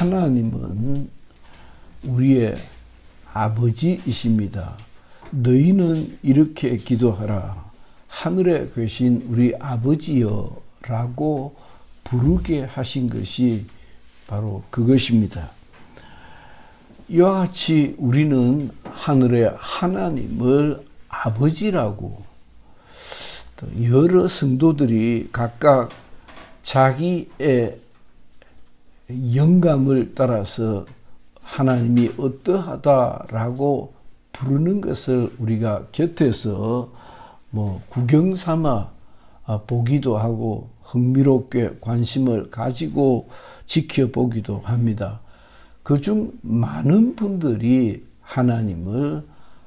하나님은 우리의 아버지이십니다. 너희는 이렇게 기도하라. 하늘에 계신 우리 아버지여 라고 부르게 하신 것이 바로 그것입니다. 이와 같이 우리는 하늘의 하나님을 아버지라고, 또 여러 성도들이 각각 자기의 영감을 따라서 하나님이 어떠하다라고 부르는 것을 우리가 곁에서 구경 삼아 보기도 하고 흥미롭게 관심을 가지고 지켜보기도 합니다. 그중 많은 분들이 하나님을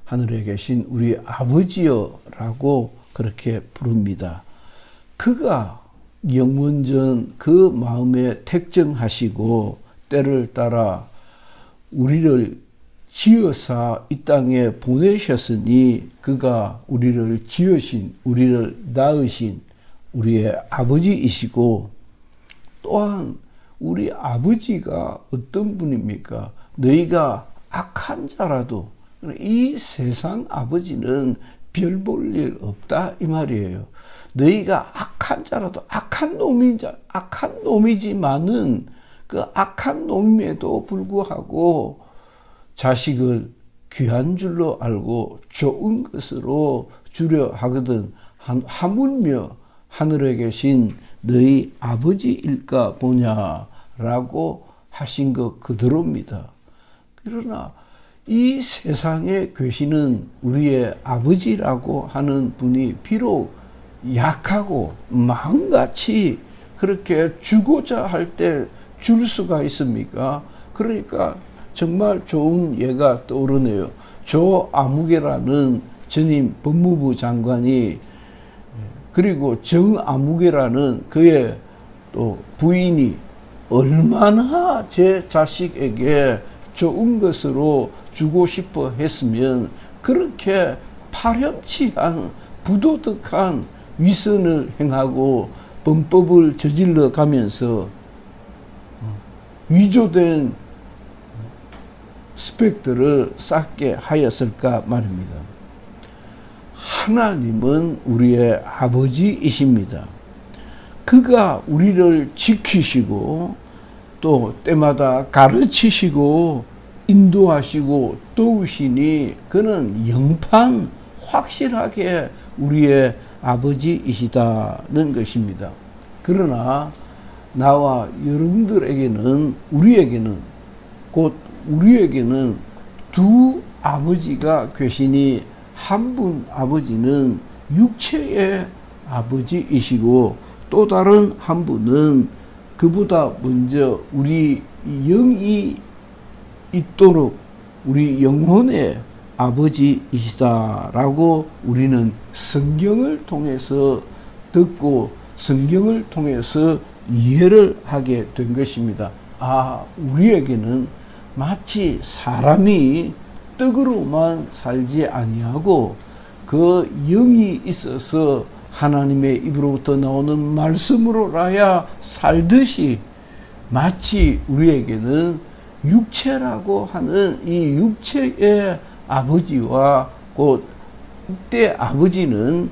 하늘에 계신 우리 아버지여라고 그렇게 부릅니다. 그가 영원전 그 마음에 택정하시고 때를 따라 우리를 지어사 이 땅에 보내셨으니 그가 우리를 지으신, 우리를 낳으신 우리의 아버지이시고, 또한 우리 아버지가 어떤 분입니까? 너희가 악한 자라도, 이 세상 아버지는 별 볼 일 없다 이 말이에요. 너희가 악한 자라도, 악한 놈이지만은 그 악한 놈임에도 불구하고 자식을 귀한 줄로 알고 좋은 것으로 주려 하거든 하물며 하늘에 계신 너희 아버지일까 보냐라고 하신 것 그대로입니다. 그러나 이 세상에 계시는 우리의 아버지라고 하는 분이 비록 약하고 마음같이 그렇게 주고자 할 때 줄 수가 있습니까? 그러니까 정말 좋은 예가 떠오르네요. 조 아무개라는 전임 법무부 장관이, 그리고 정 아무개라는 그의 또 부인이 얼마나 제 자식에게 좋은 것으로 주고 싶어 했으면 그렇게 파렴치한 부도덕한 위선을 행하고 범법을 저질러 가면서 위조된 스펙들을 쌓게 하였을까 말입니다. 하나님은 우리의 아버지이십니다. 그가 우리를 지키시고 또 때마다 가르치시고 인도하시고 도우시니 그는 영판 확실하게 우리의 아버지이시다는 것입니다. 그러나 나와 여러분들에게는, 우리에게는 두 아버지가 계시니 한 분 아버지는 육체의 아버지이시고 또 다른 한 분은 그보다 먼저 우리 영이 있도록 우리 영혼의 아버지이시다라고 우리는 성경을 통해서 듣고 성경을 통해서 이해를 하게 된 것입니다. 우리에게는 마치 사람이 떡으로만 살지 아니하고 그 영이 있어서 하나님의 입으로부터 나오는 말씀으로라야 살듯이 마치 우리에게는 육체라고 하는 이 육체의 아버지와 곧 이때 아버지는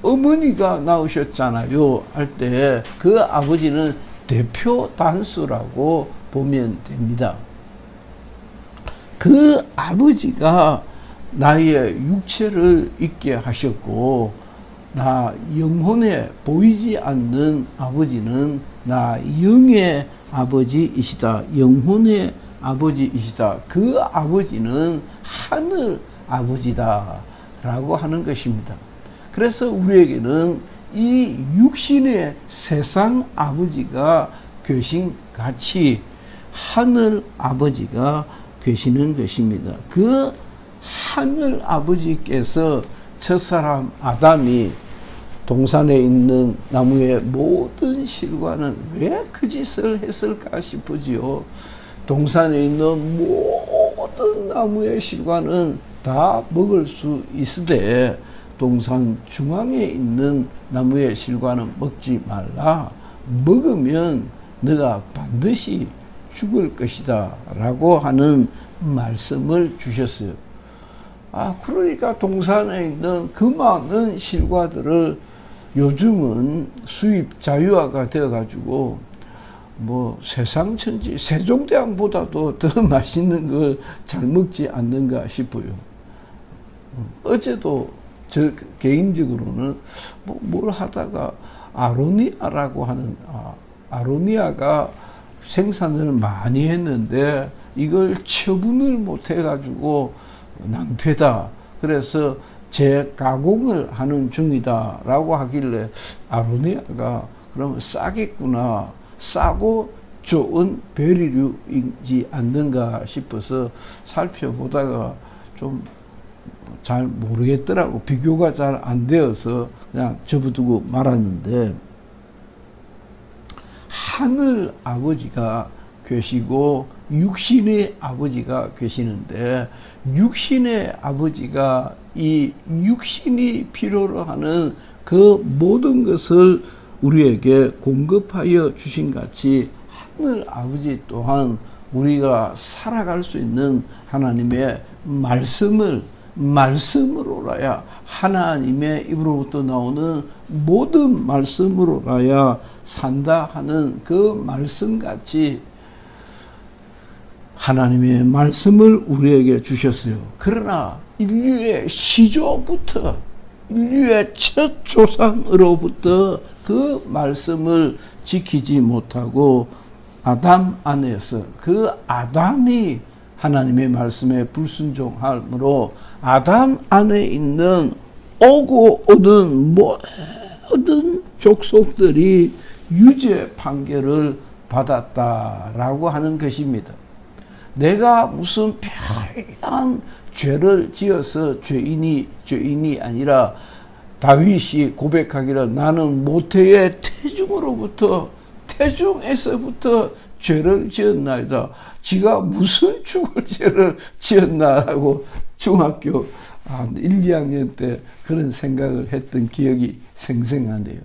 어머니가 낳으셨잖아요 할 때 그 아버지는 대표 단수라고 보면 됩니다. 그 아버지가 나의 육체를 있게 하셨고 나 영혼에 보이지 않는 아버지는 나 영의 아버지이시다. 영혼의 아버지이시다. 그 아버지는 하늘 아버지다 라고 하는 것입니다. 그래서 우리에게는 이 육신의 세상 아버지가 계신 같이 하늘 아버지가 계시는 것입니다. 그 하늘 아버지께서 첫사람 아담이 동산에 있는 나무의 모든 실과는 왜 그 짓을 했을까 싶으지요. 동산에 있는 모든 나무의 실과는 다 먹을 수 있으되 동산 중앙에 있는 나무의 실과는 먹지 말라. 먹으면 너가 반드시 죽을 것이다 라고 하는 말씀을 주셨어요. 그러니까 동산에 있는 그 많은 실과들을 요즘은 수입 자유화가 되어가지고 뭐 세상 천지 세종대왕보다도 더 맛있는 걸 잘 먹지 않는가 싶어요. 어제도 저 개인적으로는 뭘 하다가 아로니아라고 하는 아로니아가 생산을 많이 했는데 이걸 처분을 못 해가지고 낭패다. 그래서 재가공을 하는 중이다라고 하길래 아로니아가 그러면 싸겠구나. 싸고 좋은 베리류이지 않는가 싶어서 살펴보다가 좀 잘 모르겠더라고. 비교가 잘 안 되어서 그냥 접어두고 말았는데, 하늘 아버지가 계시고 육신의 아버지가 계시는데, 육신의 아버지가 이 육신이 필요로 하는 그 모든 것을 우리에게 공급하여 주신 같이 하늘 아버지 또한 우리가 살아갈 수 있는 하나님의 말씀으로라야, 하나님의 입으로부터 나오는 모든 말씀으로라야 산다 하는 그 말씀같이 하나님의 말씀을 우리에게 주셨어요. 그러나 인류의 시조부터, 인류의 첫 조상으로부터 그 말씀을 지키지 못하고 아담 안에서, 그 아담이 하나님의 말씀에 불순종함으로 아담 안에 있는 오고 오는 모든 족속들이 유죄 판결을 받았다라고 하는 것입니다. 내가 무슨 별한 죄를 지어서 죄인이 아니라 다윗이 고백하기를 나는 모태의 태중에서부터 죄를 지었나이다. 지가 무슨 죽을 죄를 지었나라고 중학교 1, 2학년 때 그런 생각을 했던 기억이 생생한데요.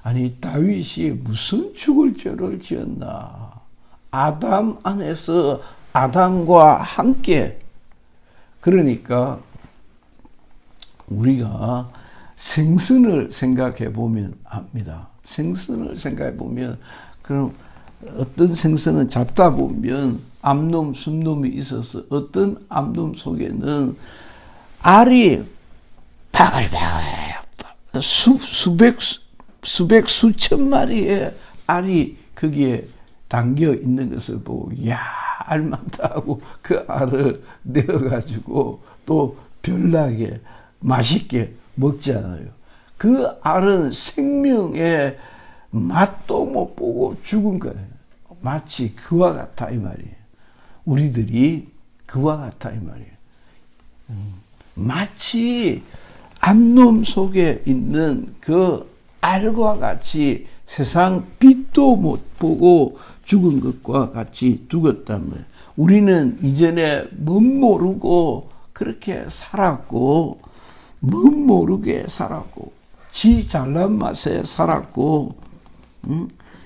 아니, 다윗이 무슨 죽을 죄를 지었나. 아담 안에서 아담과 함께. 그러니까 우리가 생선을 생각해 보면 압니다. 생선을 생각해 보면, 그럼 어떤 생선은 잡다 보면 암놈, 순놈이 있어서 어떤 암놈 속에는 알이 바글바글 수천 마리의 알이 거기에 담겨 있는 것을 보고, 야, 알 많다 하고 그 알을 내어가지고 또 별나게 맛있게 먹잖아요. 그 알은 생명의 맛도 못 보고 죽은 거예요. 마치 그와 같아 이 말이에요. 우리들이 그와 같아 이 말이에요. 마치 암놈 속에 있는 그 알과 같이 세상 빛도 못 보고 죽은 것과 같이 죽었단 말이에요. 우리는 이전에 멋모르고 그렇게 살았고, 멋모르게 살았고, 지 잘난 맛에 살았고,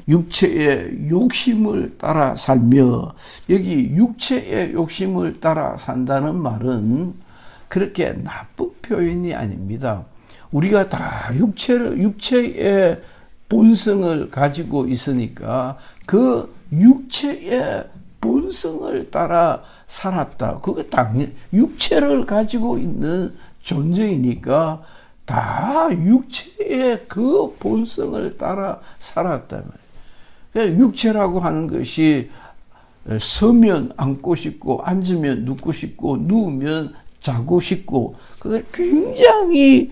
육체의 욕심을 따라 살며, 여기 육체의 욕심을 따라 산다는 말은 그렇게 나쁜 표현이 아닙니다. 우리가 다 육체의 본성을 가지고 있으니까 그 육체의 본성을 따라 살았다. 그거 당연, 육체를 가지고 있는 존재이니까 다 육체의 그 본성을 따라 살았단 말이에요. 육체라고 하는 것이 서면 앉고 싶고, 앉으면 눕고 싶고, 누우면 자고 싶고, 그걸 굉장히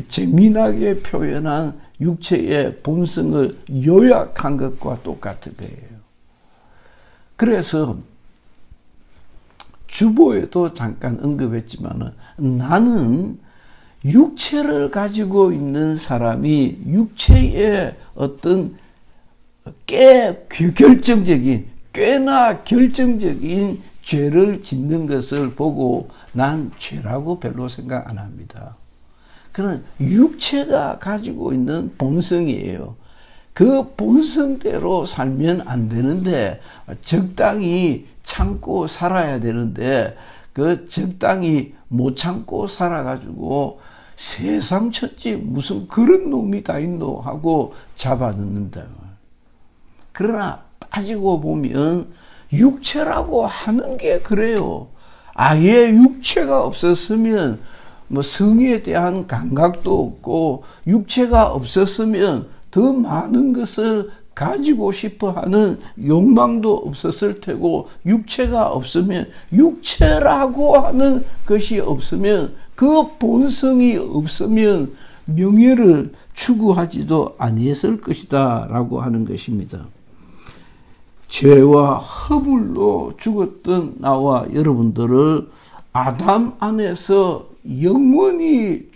재미나게 표현한 육체의 본성을 요약한 것과 똑같은 거예요. 그래서 주보에도 잠깐 언급했지만, 나는 육체를 가지고 있는 사람이 육체의 어떤 꽤나 결정적인 죄를 짓는 것을 보고 난 죄라고 별로 생각 안 합니다. 그건 육체가 가지고 있는 본성이에요. 그 본성대로 살면 안 되는데 적당히 참고 살아야 되는데 그 적당히 못 참고 살아가지고 세상 천지 무슨 그런 놈이 다 있노 하고 잡아넣는다. 그러나 따지고 보면 육체라고 하는 게 그래요. 아예 육체가 없었으면 뭐 성에 대한 감각도 없고 육체가 없었으면 더 많은 것을 가지고 싶어 하는 욕망도 없었을 테고 육체가 없으면 육체라고 하는 것이 없으면 그 본성이 없으면 명예를 추구하지도 아니했을 것이다 라고 하는 것입니다. 죄와 허물로 죽었던 나와 여러분들을 아담 안에서 영원히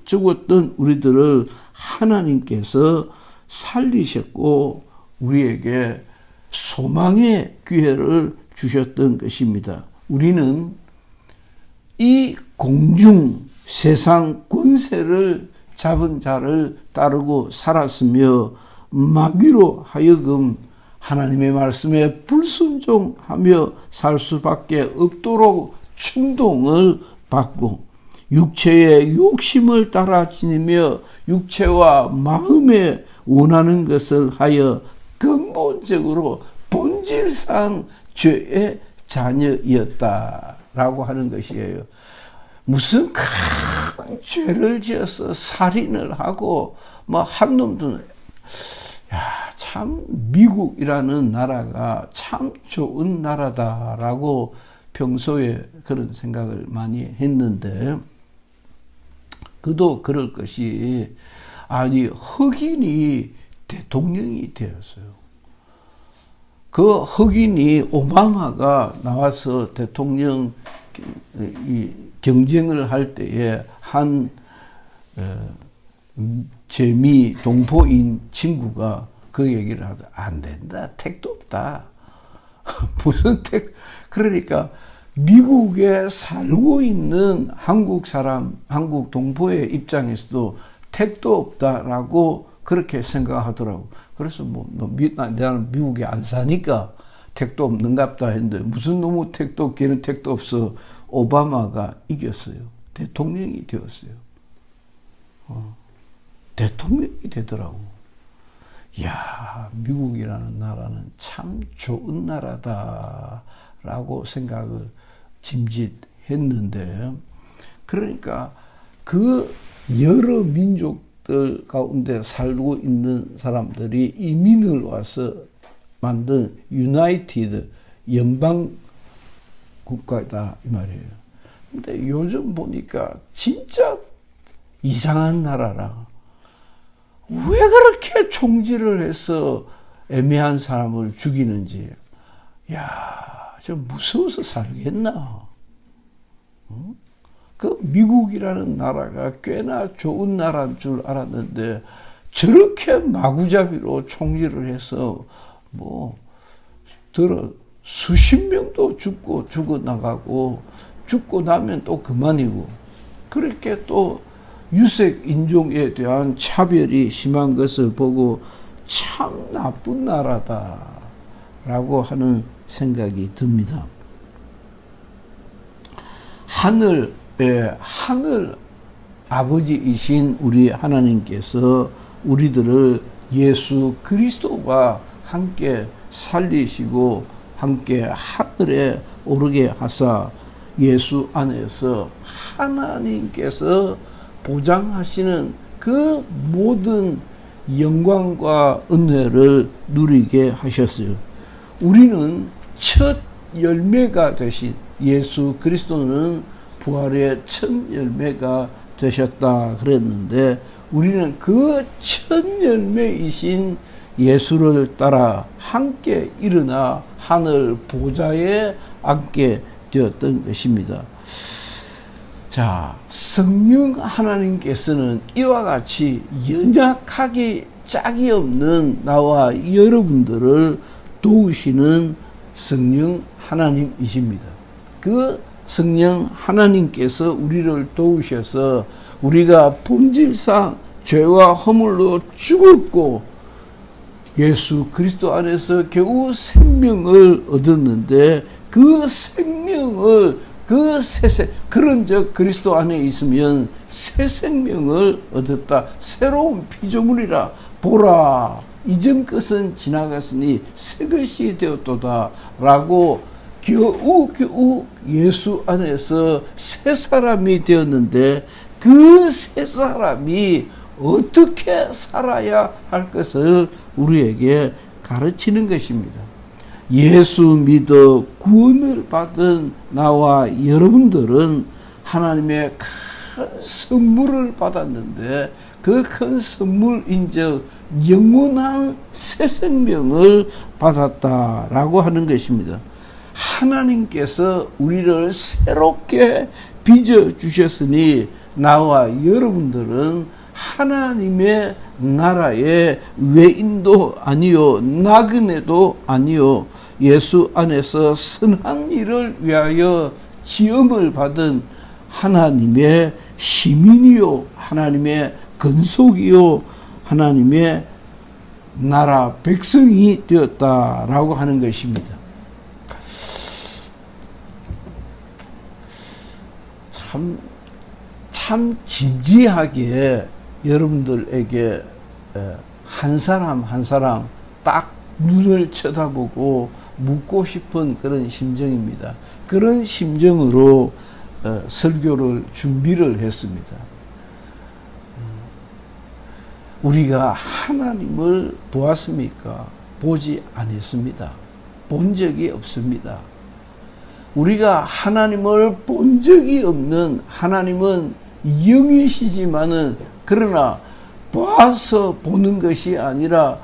죽었던 우리들을 하나님께서 살리셨고 우리에게 소망의 기회를 주셨던 것입니다. 우리는 이 공중 세상 권세를 잡은 자를 따르고 살았으며 마귀로 하여금 하나님의 말씀에 불순종하며 살 수밖에 없도록 충동을 받고 육체의 욕심을 따라 지니며 육체와 마음에 원하는 것을 하여 근본적으로 본질상 죄의 자녀였다라고 하는 것이에요. 무슨 큰 죄를 지어서 살인을 하고 뭐 한 놈도 참 미국이라는 나라가 참 좋은 나라다라고 평소에 그런 생각을 많이 했는데 그도 그럴 것이 아니 흑인이 대통령이 되었어요. 그 흑인이 오바마가 나와서 대통령 경쟁을 할 때에 한 재미 동포인 친구가 그 얘기를 하다 안 된다. 택도 없다. 무슨 택? 그러니까 미국에 살고 있는 한국 사람, 한국 동포의 입장에서도 택도 없다라고 그렇게 생각하더라고. 그래서 나는 미국에 안 사니까 택도 없는갑다 했는데 무슨 놈의 택도 걔는 택도 없어. 오바마가 이겼어요. 대통령이 되었어요. 대통령이 되더라고. 이야, 미국이라는 나라는 참 좋은 나라다라고 생각을 짐짓했는데, 그러니까 그 여러 민족들 가운데 살고 있는 사람들이 이민을 와서 만든 유나이티드 연방 국가다 이 말이에요. 근데 요즘 보니까 진짜 이상한 나라라. 왜 그렇게 총질을 해서 애매한 사람을 죽이는지. 야, 좀 무서워서 살겠나. 그 미국이라는 나라가 꽤나 좋은 나라인 줄 알았는데 저렇게 마구잡이로 총질을 해서 수십 명도 죽어나가고 죽고 나면 또 그만이고 그렇게 또 유색 인종에 대한 차별이 심한 것을 보고 참 나쁜 나라다라고 하는 생각이 듭니다. 하늘 아버지이신 우리 하나님께서 우리들을 예수 그리스도와 함께 살리시고 함께 하늘에 오르게 하사 예수 안에서 하나님께서 보장하시는 그 모든 영광과 은혜를 누리게 하셨어요. 우리는 첫 열매가 되신 예수 그리스도는 부활의 첫 열매가 되셨다 그랬는데 우리는 그 첫 열매이신 예수를 따라 함께 일어나 하늘 보좌에 앉게 되었던 것입니다. 자, 성령 하나님께서는 이와 같이 연약하기 짝이 없는 나와 여러분들을 도우시는 성령 하나님이십니다. 그 성령 하나님께서 우리를 도우셔서 우리가 본질상 죄와 허물로 죽었고 예수 그리스도 안에서 겨우 생명을 얻었는데 그 생명을 그런즉 그리스도 안에 있으면 새 생명을 얻었다. 새로운 피조물이라. 보라, 이전 것은 지나갔으니 새 것이 되었도다. 라고 겨우 예수 안에서 새 사람이 되었는데 그 새 사람이 어떻게 살아야 할 것을 우리에게 가르치는 것입니다. 예수 믿어 구원을 받은 나와 여러분들은 하나님의 큰 선물을 받았는데 그 큰 선물인즉 영원한 새 생명을 받았다라고 하는 것입니다. 하나님께서 우리를 새롭게 빚어주셨으니 나와 여러분들은 하나님의 나라의 외인도 아니요 나그네도 아니요 예수 안에서 선한 일을 위하여 지음을 받은 하나님의 시민이요 하나님의 건속이요 하나님의 나라 백성이 되었다라고 하는 것입니다. 참 진지하게 여러분들에게 한 사람 한 사람 딱 눈을 쳐다보고 묻고 싶은 그런 심정입니다. 그런 심정으로 설교를 준비를 했습니다. 우리가 하나님을 보았습니까? 보지 않았습니다. 본 적이 없습니다. 우리가 하나님을 본 적이 없는 하나님은 영이시지만은 그러나 봐서 보는 것이 아니라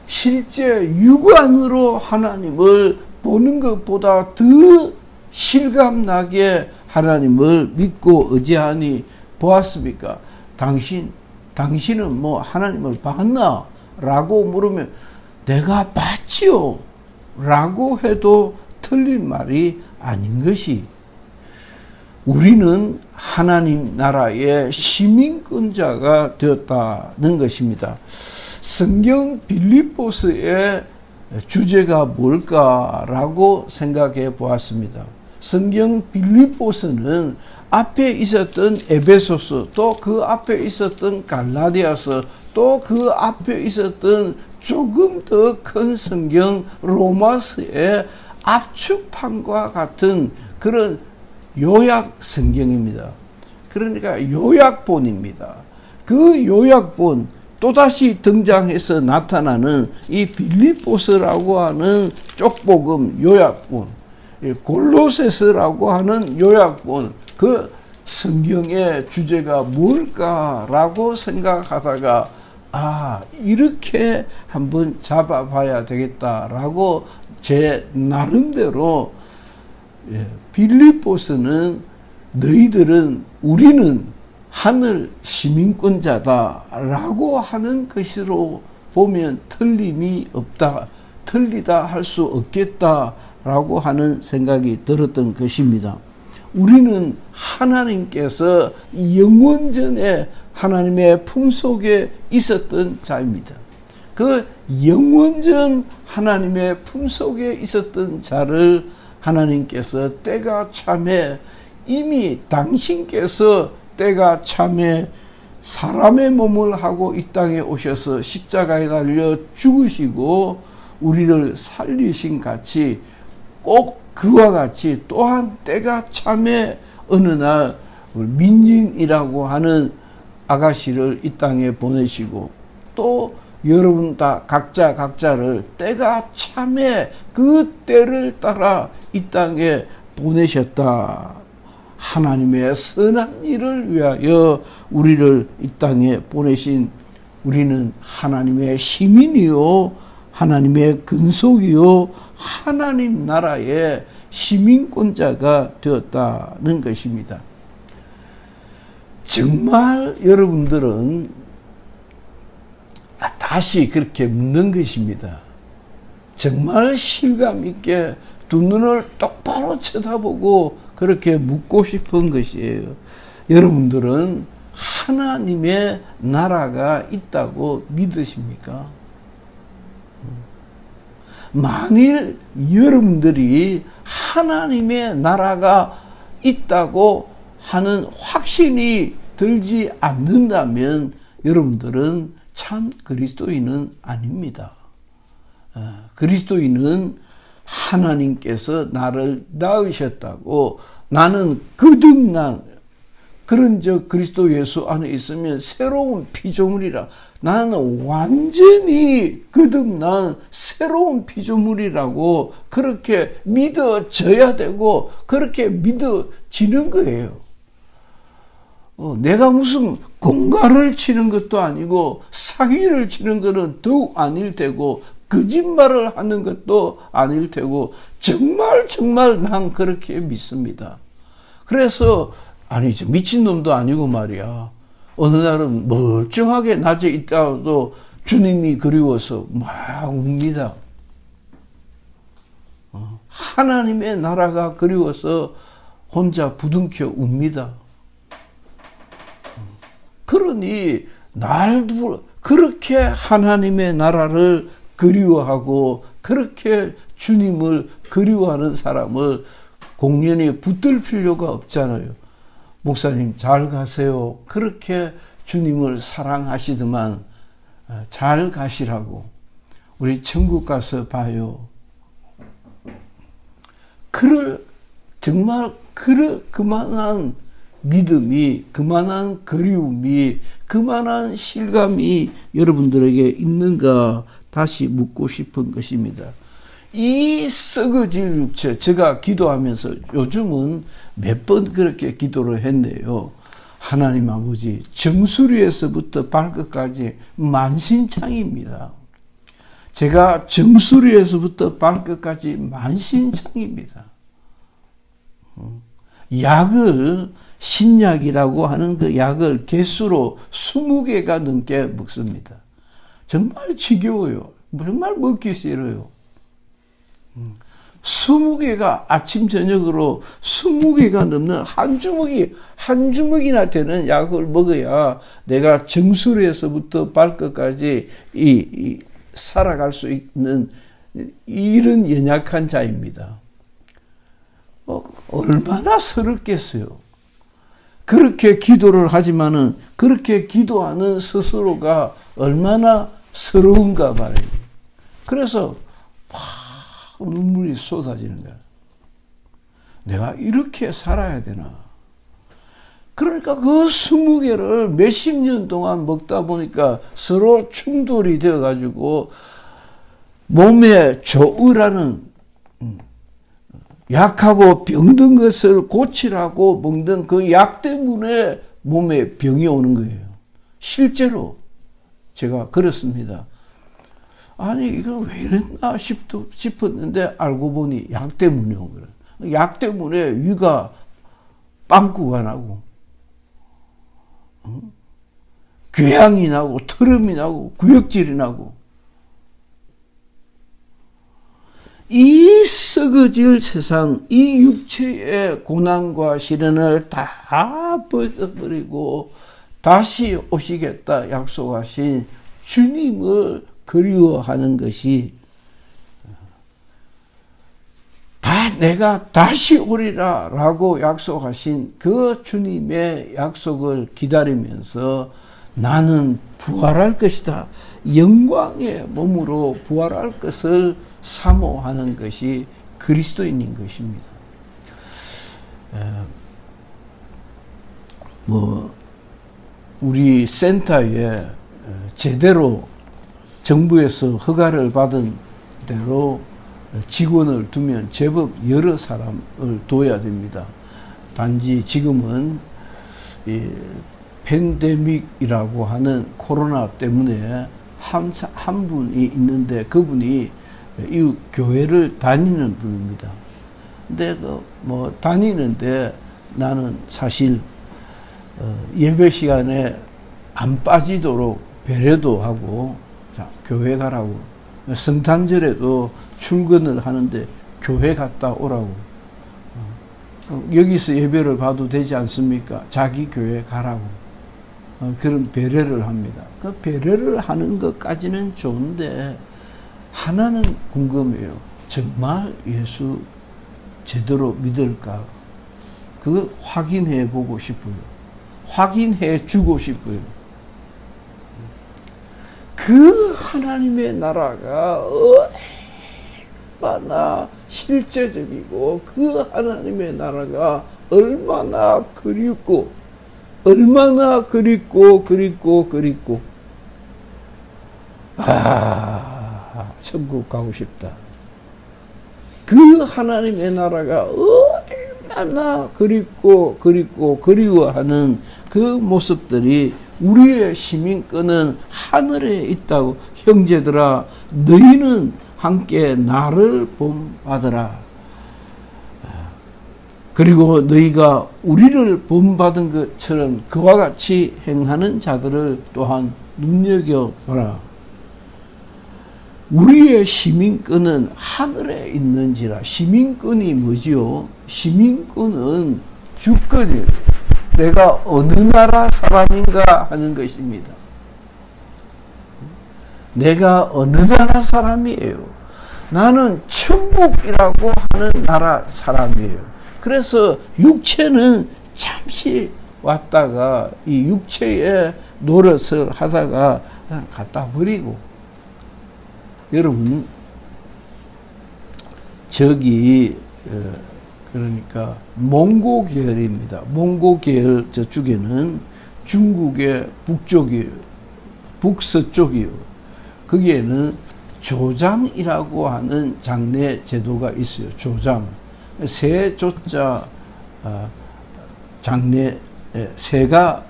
실제 육안으로 하나님을 보는 것보다 더 실감나게 하나님을 믿고 의지하니 보았습니까? 당신은 뭐 하나님을 봤나? 라고 물으면 내가 봤지요 라고 해도 틀린 말이 아닌 것이 우리는 하나님 나라의 시민권자가 되었다는 것입니다. 성경 빌립보서의 주제가 뭘까라고 생각해 보았습니다. 성경 빌립보서는 앞에 있었던 에베소서, 또 그 앞에 있었던 갈라디아서, 또 그 앞에 있었던 조금 더 큰 성경 로마서의 압축판과 같은 그런 요약 성경입니다. 그러니까 요약본입니다. 그 요약본, 또다시 등장해서 나타나는 이 빌립보서라고 하는 쪽복음 요약본, 골로새서라고 하는 요약본, 그 성경의 주제가 뭘까라고 생각하다가 이렇게 한번 잡아봐야 되겠다라고 제 나름대로 빌립보서는 우리는 하늘 시민권자다라고 하는 것으로 보면 틀리다 할 수 없겠다라고 하는 생각이 들었던 것입니다. 우리는 하나님께서 영원전에 하나님의 품속에 있었던 자입니다. 그 영원전 하나님의 품속에 있었던 자를 하나님께서 때가 참에 이미 당신께서 때가 참에 사람의 몸을 하고 이 땅에 오셔서 십자가에 달려 죽으시고 우리를 살리신 같이 꼭 그와 같이 또한 때가 참에 어느 날 민진이라고 하는 아가씨를 이 땅에 보내시고 또 여러분 다 각자를 때가 참에 그 때를 따라 이 땅에 보내셨다. 하나님의 선한 일을 위하여 우리를 이 땅에 보내신 우리는 하나님의 시민이요 하나님의 근속이요 하나님 나라의 시민권자가 되었다는 것입니다. 정말 여러분들은 다시 그렇게 묻는 것입니다. 정말 실감 있게 두 눈을 똑바로 쳐다보고 그렇게 묻고 싶은 것이에요. 여러분들은 하나님의 나라가 있다고 믿으십니까? 만일 여러분들이 하나님의 나라가 있다고 하는 확신이 들지 않는다면 여러분들은 참 그리스도인은 아닙니다. 그리스도인은 하나님께서 나를 낳으셨다고 나는 거듭난 그런 그리스도 예수 안에 있으면 새로운 피조물이라, 나는 완전히 거듭난 새로운 피조물이라고 그렇게 믿어져야 되고 그렇게 믿어지는 거예요. 내가 무슨 공갈을 치는 것도 아니고 사기를 치는 것은 더욱 아닐 테고 거짓말을 하는 것도 아닐 테고 정말 난 그렇게 믿습니다. 그래서 아니죠, 미친놈도 아니고 말이야. 어느 날은 멀쩡하게 낮에 있다가도 주님이 그리워서 막 웁니다. 하나님의 나라가 그리워서 혼자 부둥켜 웁니다. 그러니 날도 그렇게 하나님의 나라를 그리워하고 그렇게 주님을 그리워하는 사람을 공연히 붙들 필요가 없잖아요. 목사님 잘 가세요. 그렇게 주님을 사랑하시더만 잘 가시라고. 우리 천국 가서 봐요. 정말 그만한 믿음이, 그만한 그리움이, 그만한 실감이 여러분들에게 있는가 다시 묻고 싶은 것입니다. 이 썩어질 육체, 제가 기도하면서 요즘은 몇 번 그렇게 기도를 했네요. 하나님 아버지, 정수리에서부터 발끝까지 만신창입니다. 제가 정수리에서부터 발끝까지 만신창입니다. 약을, 신약이라고 하는 그 약을 개수로 20개가 넘게 먹습니다. 정말 지겨워요. 정말 먹기 싫어요. 20개가 아침 저녁으로 20개가 넘는 한 주먹이나 되는 약을 먹어야 내가 정수리에서부터 발끝까지 살아갈 수 있는 이런 연약한 자입니다. 얼마나 서럽겠어요. 그렇게 기도를 하지만은 그렇게 기도하는 스스로가 얼마나 서러운가 말이에요. 그래서 눈물이 쏟아지는 거야. 내가 이렇게 살아야 되나? 그러니까 그 20개를 몇십 년 동안 먹다 보니까 서로 충돌이 되어가지고 몸에 조으라는 약하고 병든 것을 고치라고 먹는 그 약 때문에 몸에 병이 오는 거예요. 실제로 제가 그렇습니다. 아니 이거 왜 이랬나 싶었는데 알고 보니 약 때문에 온 거예요. 약 때문에 위가 빵꾸가 나고 궤양이 나고 트름이 나고 구역질이 나고 이 썩어질 세상, 이 육체의 고난과 시련을 다 벗어버리고 다시 오시겠다 약속하신 주님을 그리워하는 것이 내가 다시 오리라 라고 약속하신 그 주님의 약속을 기다리면서 나는 부활할 것이다. 영광의 몸으로 부활할 것을 사모하는 것이 그리스도인인 것입니다. 우리 센터에 제대로 정부에서 허가를 받은 대로 직원을 두면 제법 여러 사람을 둬야 됩니다. 단지 지금은 이 팬데믹이라고 하는 코로나 때문에 한 분이 있는데 그분이 이 교회를 다니는 분입니다. 근데 다니는데 나는 사실 예배 시간에 안 빠지도록 배려도 하고 교회 가라고, 성탄절에도 출근을 하는데 교회 갔다 오라고, 여기서 예배를 봐도 되지 않습니까? 자기 교회 가라고 그런 배려를 합니다. 그 배려를 하는 것까지는 좋은데 하나는 궁금해요. 정말 예수 제대로 믿을까? 그걸 확인해 보고 싶어요. 확인해 주고 싶어요. 그 하나님의 나라가 얼마나 실제적이고 그 하나님의 나라가 얼마나 그립고 얼마나 그립고 천국 가고 싶다. 그 하나님의 나라가 얼마나 그립고 그리워하는 그 모습들이 우리의 시민권은 하늘에 있다고. 형제들아, 너희는 함께 나를 본받으라. 그리고 너희가 우리를 본받은 것처럼 그와 같이 행하는 자들을 또한 눈여겨보라. 우리의 시민권은 하늘에 있는지라. 시민권이 뭐지요? 시민권은 주권이에요. 내가 어느 나라 사람인가 하는 것입니다. 내가 어느 나라 사람이에요. 나는 천국이라고 하는 나라 사람이에요. 그래서 육체는 잠시 왔다가 이 육체의 노릇을 하다가 그냥 갖다 버리고. 여러분, 저기 그러니까 몽고 계열입니다. 몽고 계열 저쪽에는 중국의 북쪽이에요. 북서쪽이요. 거기에는 조장이라고 하는 장례 제도가 있어요. 조장. 새 조자 장례 새가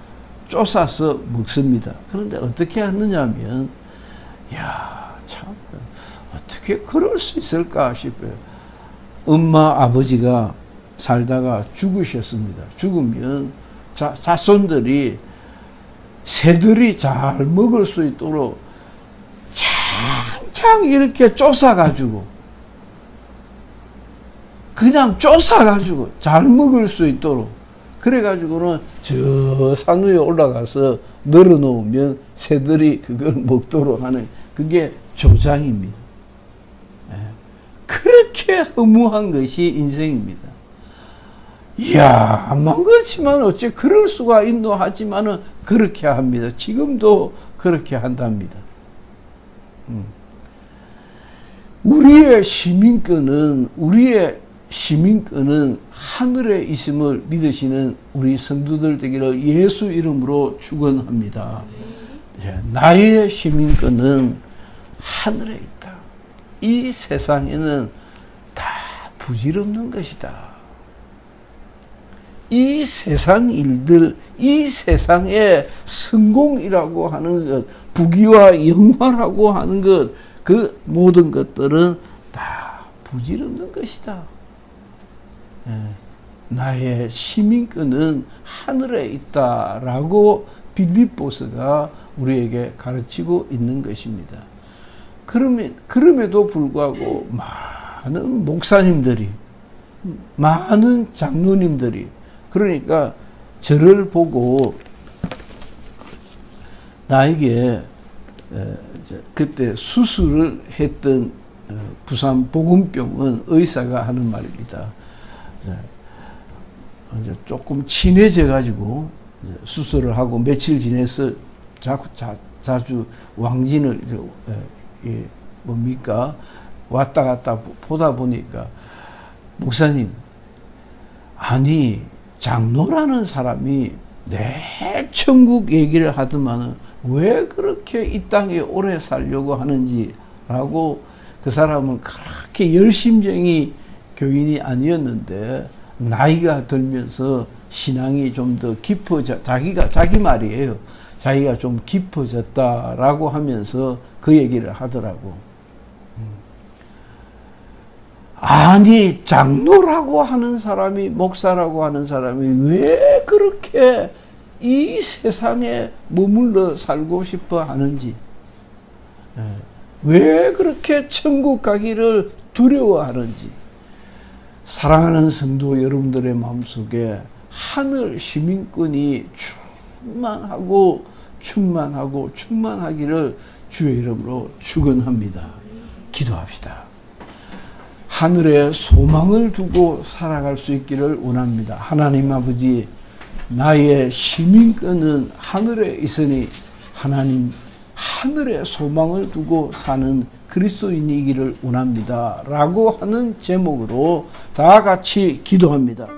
쪼사서 먹습니다. 그런데 어떻게 하느냐 하면, 참 어떻게 그럴 수 있을까 싶어요. 엄마 아버지가 살다가 죽으셨습니다. 죽으면 자손들이 새들이 잘 먹을 수 있도록 창창 이렇게 쪼사가지고 그냥 쪼사가지고 잘 먹을 수 있도록 그래가지고는 저 산 위에 올라가서 널어놓으면 새들이 그걸 먹도록 하는 그게 조장입니다. 그렇게 허무한 것이 인생입니다. 암만 그렇지만 어째 그럴 수가 있노 하지만은 그렇게 합니다. 지금도 그렇게 한답니다. 우리의 시민권은 하늘에 있음을 믿으시는 우리 성도들 되기를 예수 이름으로 축원합니다. 나의 시민권은 하늘에 있다. 이 세상에는 다 부질없는 것이다. 이 세상 일들, 이 세상의 성공이라고 하는 것, 부귀와 영화라고 하는 것, 그 모든 것들은 다 부질없는 것이다. 나의 시민권은 하늘에 있다라고 빌립보서가 우리에게 가르치고 있는 것입니다. 그럼에도 불구하고 많은 목사님들이, 많은 장로님들이, 그러니까 저를 보고 나에게 그때 수술을 했던 부산 보건병원 의사가 하는 말입니다. 이제 조금 친해져 가지고 수술을 하고 며칠 지내서 자주 왕진을 왔다 갔다 보다 보니까, 목사님, 아니 장로라는 사람이 내 천국 얘기를 하더만은 왜 그렇게 이 땅에 오래 살려고 하는지라고. 그 사람은 그렇게 열심쟁이 교인이 아니었는데 나이가 들면서 신앙이 좀 더 깊어져, 자기 말이에요. 자기가 좀 깊어졌다라고 하면서 그 얘기를 하더라고. 아니 장로라고 하는 사람이, 목사라고 하는 사람이 왜 그렇게 이 세상에 머물러 살고 싶어 하는지, 왜 그렇게 천국 가기를 두려워하는지. 사랑하는 성도 여러분들의 마음속에 하늘 시민권이 충만하기를 주의 이름으로 축원합니다. 기도합시다. 하늘에 소망을 두고 살아갈 수 있기를 원합니다. 하나님 아버지, 나의 시민권은 하늘에 있으니 하나님 하늘에 소망을 두고 사는 그리스도인이기를 원합니다. 라고 하는 제목으로 다 같이 기도합니다.